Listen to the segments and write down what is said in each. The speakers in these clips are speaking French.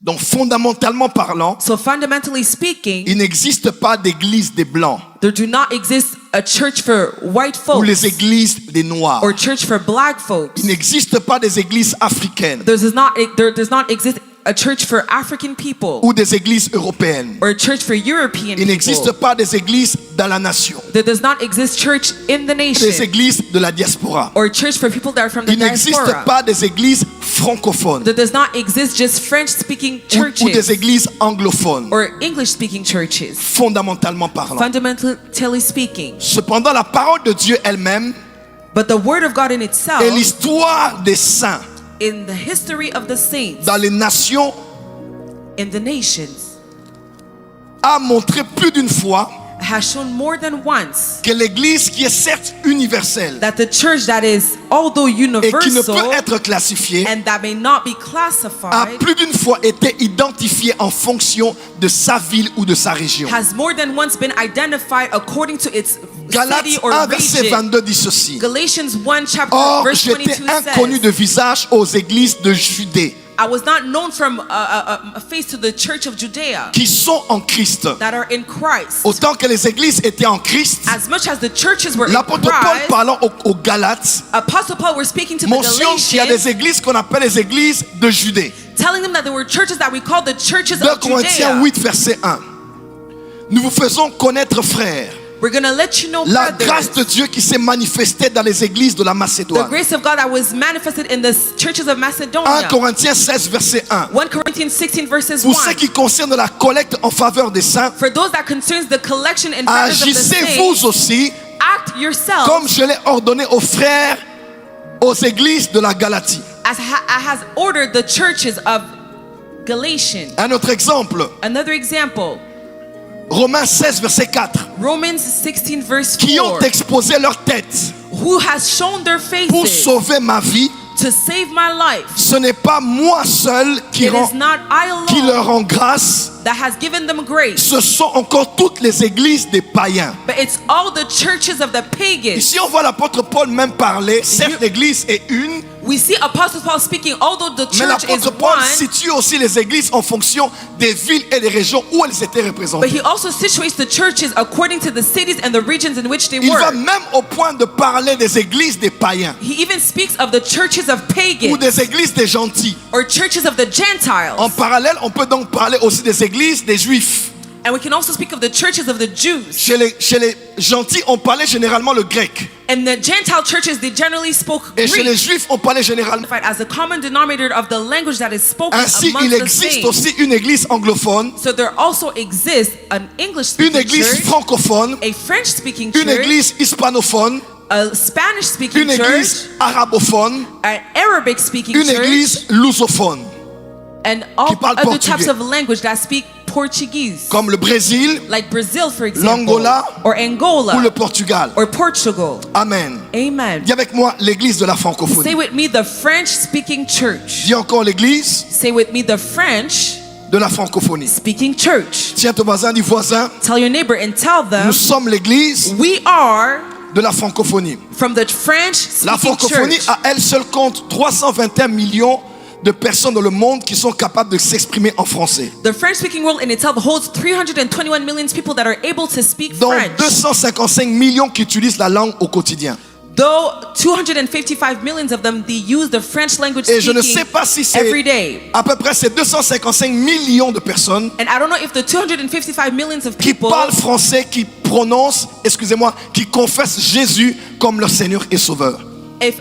Donc fondamentalement parlant, So fundamentally speaking, il n'existe pas d'église des blancs there do not exist a church for white ou folks les églises des noirs. or church for black folks. Il n'existe pas des églises africaines There does not exist a church for African people ou des églises européennes. or a church for European Il n'existe people. pas des églises dans la nation, There does not exist church in the des nation églises de la diaspora. or church for people that are from the Il n'existe diaspora. pas des églises francophones There does not exist just French-speaking ou des churches églises anglophones, or English-speaking churches, fondamentalement parlant. fundamentally speaking. Cependant, la parole de Dieu elle-même But the word of God in et itself, l'histoire des saints in the history of the saints, dans les nations in the nations, a montré plus d'une fois has shown more than once que l'église qui est certes universelle that the church that is, although et qui ne universal peut être classifiée, and that may not be a classified, plus d'une fois été identifiée en fonction de sa ville ou de sa région. has more than once been identified according to its Galates city or 1 verset region. 22 dit ceci. Galatians 1 chapter Or, verse j'étais 22 inconnu says, de visage aux églises de Judée I was not known from a face to the church of Judea qui sont en Christ. that are in Christ. Autant que les églises étaient en Christ, As much as the churches were in l'apôtre Paul Christ, parlant aux Galates Apostle Paul were speaking to the mentionne qu'il y a Galatians, des églises qu'on appelle les églises de Judée. telling them that there were churches that we call the churches 2 of Corinthiens Judea. 8 verset 1. Nous vous faisons connaître, frères, We're going to let you know, la grâce de brothers, Dieu qui s'est manifestée dans les églises de la the Macédoine. grace of God that was manifested in the churches of 1 Macedonia. Corinthiens 16 verset 1. 1 Corinthians 16 verses Pour ce 1. qui concerne la collecte en faveur des saints, For those that concerns the collection and favors of the agissez saints, vous aussi act yourselves comme je l'ai ordonné aux frères, aux églises de la Galatie. as has ordered the churches of Galatians. Un autre exemple, Another example, Romains 16 verset 4. Romans 16 verse Qui ont 4. exposé leur tête Who has shown their pour faces sauver ma vie. to save my life. Ce n'est pas moi seul qui It is not I leur alone rend grâce. that has given them grace, Ce sont encore toutes les églises des païens. but it's all the churches of the pagans. Ici, on voit l'apôtre Paul même parler. Certes, l'église est une, We see Apostle Paul speaking, although the mais church is l'apôtre Paul one, situe aussi les églises en fonction des villes et des régions où elles étaient but représentées. he also situates the churches according to the cities and the regions in which they Il va were. même au point de parler des églises des païens He even speaks of the churches of ou pagans des églises des gentils. or churches of the Gentiles. En parallèle, on peut donc parler aussi des églises des juifs. And we can also speak of the churches of the Jews. Chez les gentils, on parlait généralement le grec. And the Gentile churches, they generally spoke Et chez les Greek juifs, on parlait généralement. as the common denominator of the language that is spoken Ainsi, amongst il the existe saints. aussi une église anglophone, So there also exists an une English-speaking église church, francophone, a French-speaking une church, église hispanophone, a Spanish-speaking une church, église arabophone, an Arabic-speaking une church, église lusophone, and all parle other portugais. types of language that speak Portuguese, comme le Brésil like Brazil, for example, l'Angola or Angola, ou le Portugal. or Portugal. Amen. Amen. Dis avec moi l'église de la Say francophonie. with me the French-speaking church. Dis encore l'église Say with me the French-speaking de la francophonie. church. Tiens ton voisin, dis voisin, Tell your neighbor and tell them nous sommes l'église we are de la francophonie. from the La French-speaking francophonie church. à elle seule compte 321 millions de personnes dans le monde qui sont capables de s'exprimer en français. The French-speaking world in itself holds 321 million people that are able to speak Dont French. 255 millions qui utilisent la langue au quotidien. Though 255 millions of them, they use the French language Et je ne sais speaking pas si every c'est day. à peu près ces 255 millions de personnes And I don't know if the 255 millions of qui people parlent français, qui prononcent, excusez-moi, qui confessent Jésus comme leur Seigneur et Sauveur. if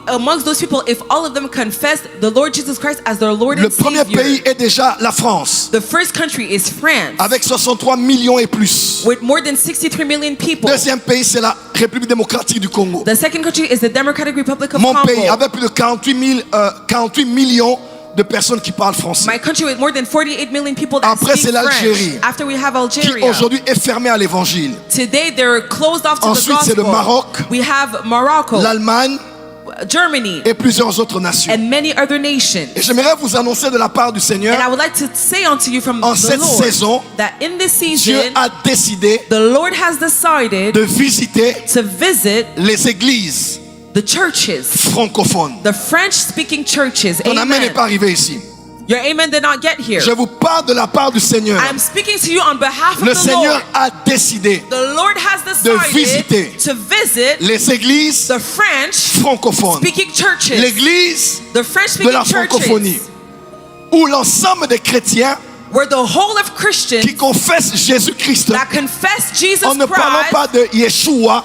amongst those people, if all of them confess the Lord Jesus Christ as their Lord Le and premier Savior, pays est déjà la France, the first country is France, avec 63 millions et plus. with more than 63 million people. Deuxième pays, c'est la République démocratique du Congo. The second country is the Democratic Republic of Mon pays, Congo. avec plus de 48 millions de personnes qui parlent français, My country with more than 48 million people that Après, speak c'est l'Algérie, French. After we have qui Algeria. aujourd'hui est fermée à l'évangile. Today they're closed off to Ensuite, the c'est le gospel. Maroc, We have Morocco, l'Allemagne Germany, et plusieurs autres nations. and many other nations. Et j'aimerais vous annoncer de la part du Seigneur, And I would like to say unto you from en the cette Lord saison, that in this Dieu season, a décidé the Lord has decided de visiter to visit les églises the churches, francophones. the French-speaking churches. Ton amen n'est Amen. pas arrivé ici. Your amen did not get here. Je vous parle de la part du Seigneur. I'm speaking to you on behalf of Le the Seigneur Lord. a décidé The Lord has visiter decided to visit les églises the French francophones, speaking churches. l'église The French de la speaking francophonie, churches. où l'ensemble des chrétiens Where the whole of Christians qui confessent Jésus-Christ, that confess Jesus en ne parlant Christ, pas de Yeshua,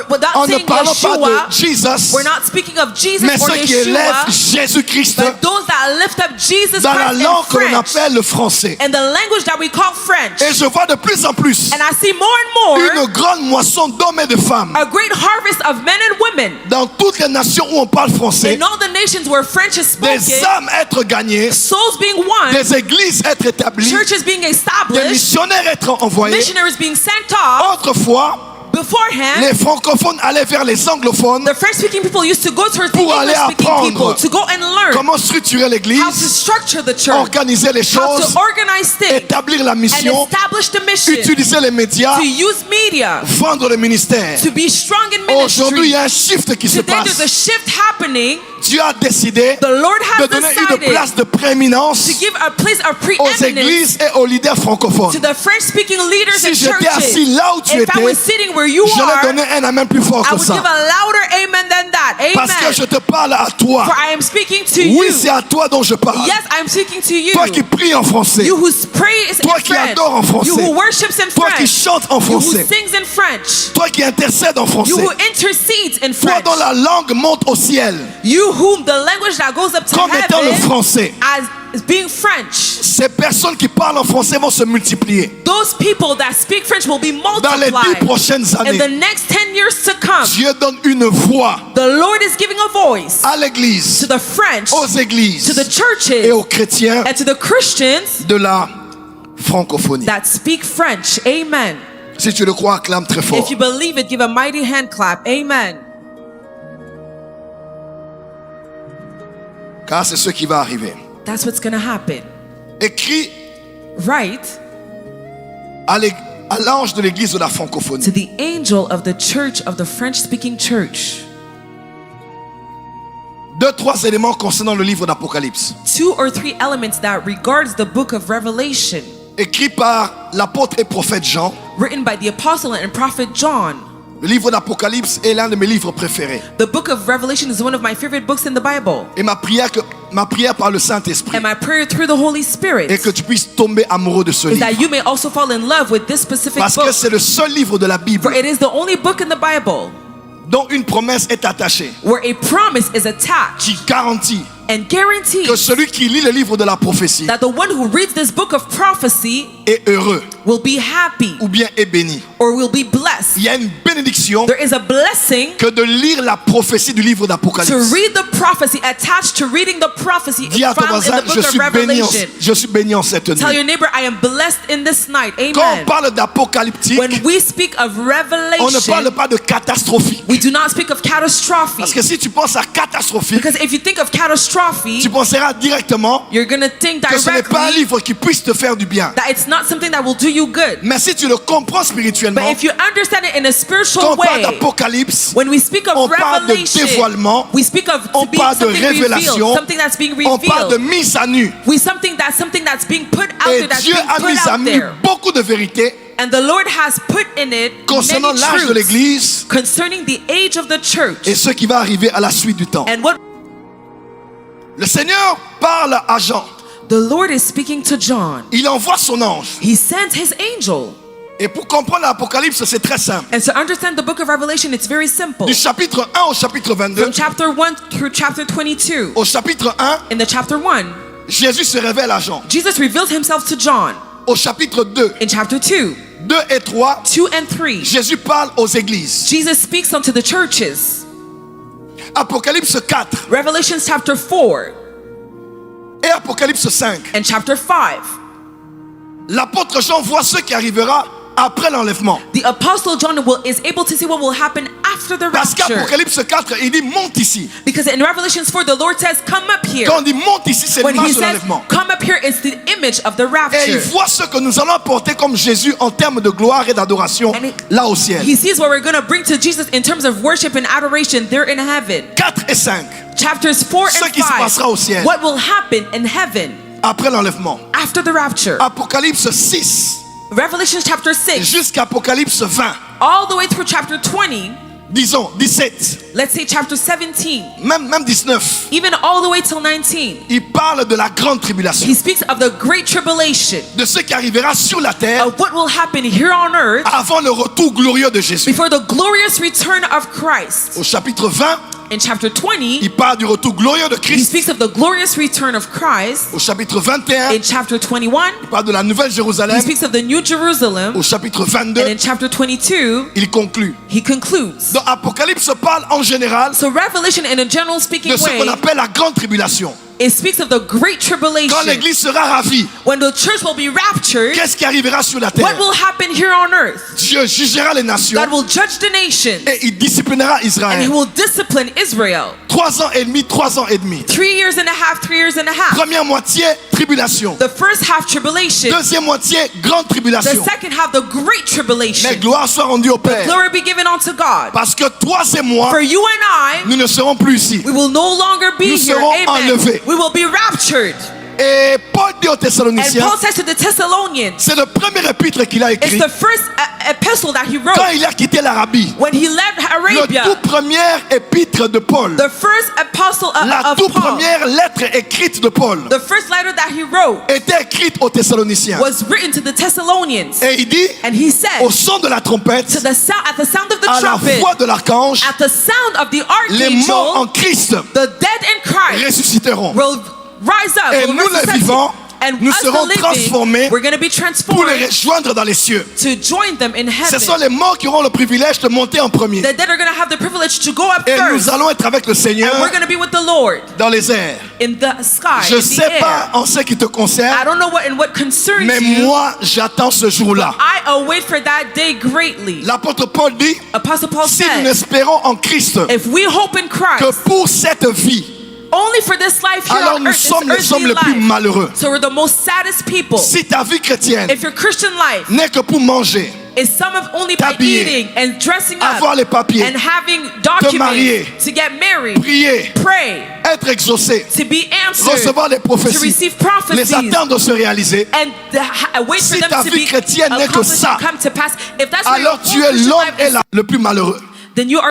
without en ne saying parlant pas Yeshua, de Jesus, we're not speaking of Jesus mais or ceux qui élèvent Yeshua, Jésus-Christ but those that lift up Jesus dans la Christ langue que in l'on French, appelle le français. and the language that we call French. Et je vois de plus en plus And I see more and more une grande moisson d'hommes et de femmes a great harvest of men and women dans toutes les nations où on parle français, in all the nations where French is des spoken, âmes être gagnées, souls being won, des églises être établies, churches being des established, missionnaires être envoyés. missionaries being sent off. Autrefois, Beforehand, les francophones allaient vers les anglophones the French-speaking people used to go towards the pour aller English-speaking apprendre people to go and learn comment structurer how to l'église, structure the church, organiser les how choses, to organize things, établir la and mission, establish the mission, utiliser les médias, to use media, vendre le ministère. to be strong in Aujourd'hui, il y ministry. a un shift qui se Today there's a passe. shift happening. Dieu a décidé The Lord de has donner une decided place de prééminence to give a place of aux preeminence églises et aux leaders francophones. to the French-speaking leaders Si and j'étais assis churches. là où tu If I étais, was sitting where you j'allais are, donner un amen plus fort I que would ça. give a louder amen than that. Parce que je Amen. te parle à toi. For I am speaking to Oui, you. c'est à toi dont je parle. Yes, I'm speaking to you. Toi qui pries en français. You who prays in Toi qui French. adores en français. You who worships in Toi qui French. chantes en You who français. sings in French. Toi qui intercèdes en You français. who intercedes in Toi French. dont la langue monte au ciel. You whom the language that goes up to Comme étant le heaven français. as being French. Ces personnes qui parlent en français vont se multiplier. Those people that speak French will be Dans les 10 multiplied. prochaines In the années, next 10 years to come, Dieu donne une voix the Lord is giving a voice à l'église, to the French, aux to églises the et churches, aux chrétiens and to the Christians de la francophonie. that speak French. Amen. Si tu le crois, acclame très fort. If you believe it, give a mighty hand clap. Amen. Car c'est ce qui va arriver. That's what's going to happen. Écrit Right? à l'ange de l'église de la francophonie. To the angel of the church of the French-speaking church. 2-3 éléments concernant le livre d'Apocalypse. 2 or 3 elements that regards the book of Revelation, Écrit par l'apôtre et prophète Jean. written by the apostle and prophet John. Le livre d'Apocalypse est l'un de mes livres préférés. The book of Revelation is one of my favorite books in the Bible. Et ma prière par le Saint-Esprit And my prayer through the Holy Spirit est que tu puisses tomber amoureux de ce is livre. that you may also fall in love with this specific Parce que book. c'est le seul livre de la Bible For it is the only book in the Bible dont une promesse est attachée, where a promise is attached qui garantit and guarantees que celui qui lit le livre de la prophétie that the one who reads this book of prophecy est heureux will be happy ou bien est béni. or will be blessed. Il y a une bénédiction There is a blessing que de lire la prophétie du livre to d'Apocalypse. read the prophecy, attached to reading the prophecy Dis à ton found in voisin, the book of Revelation. je suis béni en cette Tell your nuit. neighbor, I am blessed in this night. Quand on Amen. parle d'apocalyptique, When we speak of on ne revelation, parle pas de catastrophique. we do not speak of catastrophe. Parce que si tu penses à catastrophique, Because if you think of catastrophe, tu penseras directement you're going to think que ce n'est pas un directly livre qui puisse te faire du bien. that it's not something that will do you good. Mais si tu le comprends spirituellement, But if you understand it in a quand spiritual on parle way, d'Apocalypse, when we speak of on parle de revelation, dévoilement, we speak of on to being parle de something révélation, revealed, something that's being on parle de revealed. mise à nu. Something that's being put out Et there, that's Dieu being a put mis à out nu there. beaucoup de vérités And the Lord has put in it concernant many l'âge de truths l'Église concerning the age of the church et ce qui va arriver à la suite du temps. and what Le Seigneur parle à Jean. the Lord is speaking to John. Il envoie son ange. He sent his angel. Et pour comprendre l'Apocalypse, c'est très simple. And to understand the book of Revelation, it's very simple. Du chapitre 1 au chapitre 22, From chapter 1 through chapter 22. au chapitre 1, In the chapter 1, Jésus se révèle à Jean. Jesus reveals himself to John. Au chapitre 2, In chapter 2, 2 et 3, 2 and 3, Jésus parle aux églises. Jesus speaks unto the churches. Apocalypse 4 Revelation chapter 4 et Apocalypse 5. and chapter 5. L'apôtre Jean voit ce qui arrivera après l'enlèvement. The apostle John is able to see what will happen after the Parce rapture. qu'Apocalypse 4, il dit monte ici. Because in Revelations 4, the Lord says, come up here. Quand on dit monte ici, c'est When he l'image de says, l'enlèvement. come up here, it's the image of the Et il rapture. voit ce que nous allons apporter comme Jésus en termes de gloire et d'adoration And là au ciel. He sees what we're going to bring to Jesus in terms of worship and adoration there in heaven. 4 et 5, Chapters 4 Ce and qui se passera au 5. ciel. What will happen in heaven après l'enlèvement. after the rapture. Apocalypse 6 Revelation chapter 6, jusqu'à Apocalypse 20, all the way through chapter 20, disons 17, let's say chapter 17, même 19. even all the way till 19. Il parle de la grande tribulation, He speaks of the great tribulation, de ce qui arrivera sur la terre of what will happen here on earth avant le retour glorieux de Jésus. before the glorious return of Christ. Au chapitre 20, In chapter 20, il parle du retour glorieux de he Christ. speaks of the glorious return of Christ. Au chapitre 21, In chapter 21, il parle de la nouvelle he Jérusalem. speaks of the New Jerusalem. Au chapitre And 22, in chapter 22, il conclut. he concludes. Donc Apocalypse parle en général So Revelation, in a general speaking de ce qu'on way, appelle la grande tribulation. it speaks of the great Quand tribulation. l'église sera ravie, When the church will be raptured, qu'est-ce qui arrivera sur la terre? what will happen here on earth? Dieu jugera les nations God will judge the nations, et il disciplinera and he Israël. will discipline Israel. 3 ans et demi, 3 ans et demi. 3 years and a half, 3 years and a half. Première moitié, tribulation. The first half, tribulation. Deuxième moitié, grande The tribulation. second half, the great Mais tribulation. gloire soit rendue au Père. Glory be given unto God. Parce que toi et moi, For you and nous ne serons plus ici. I, we will no longer be Nous here. serons Amen. enlevés. We will be raptured. Et Paul dit aux And Thessaloniciens, Paul says to the Thessalonians, c'est le premier épître qu'il a it's écrit the first epistle that he wrote quand il a quitté l'Arabie. when he left Le Arabia. tout premier épître de Paul. The first apostle La of toute Paul, première lettre écrite de Paul the first letter that he wrote était écrite aux Thessaloniciens. was written to the Thessalonians. Et il dit, And he said, au son de la trompette, to the sound, at the sound of the à la trumpet, voix de l'archange, at the sound of the les morts en archangel, Christ the dead in Christ ressusciteront. will rise up. Et will nous, les resuscitate. vivants, And nous us, the serons living, transformés we're going to be pour les transformed rejoindre dans les cieux. to join them in Ce heaven. sont les morts qui auront le privilège de monter en premier. The dead are going to have the privilege to go up Et first. nous allons être avec le Seigneur And we're going to be with the Lord dans les airs. in the sky, Je in ne the sais air. pas en ce qui te I concerne, don't know what concerns mais you. moi, j'attends ce jour-là. I await for that day greatly. L'apôtre Paul dit, Apostle Paul si nous said, espérons en Christ if we hope in que Christ, pour cette vie, only for this life here alors on nous earth, sommes this les hommes earthly les plus life, malheureux. so we're the most saddest people. Si ta vie chrétienne If your Christian life n'est que pour manger, is some of only by t'habiller, eating and dressing up avoir les papiers, and having marier, documents to get married, prier, pray, être exaucé, to be answered, recevoir les to prophéties, receive les prophecies, attendre se réaliser, and wait for Si them ta to vie be chrétienne n'est que accomplished ça, and come to pass. If that's what your alors tu whole es Christian l'homme life et is, le plus malheureux. then you are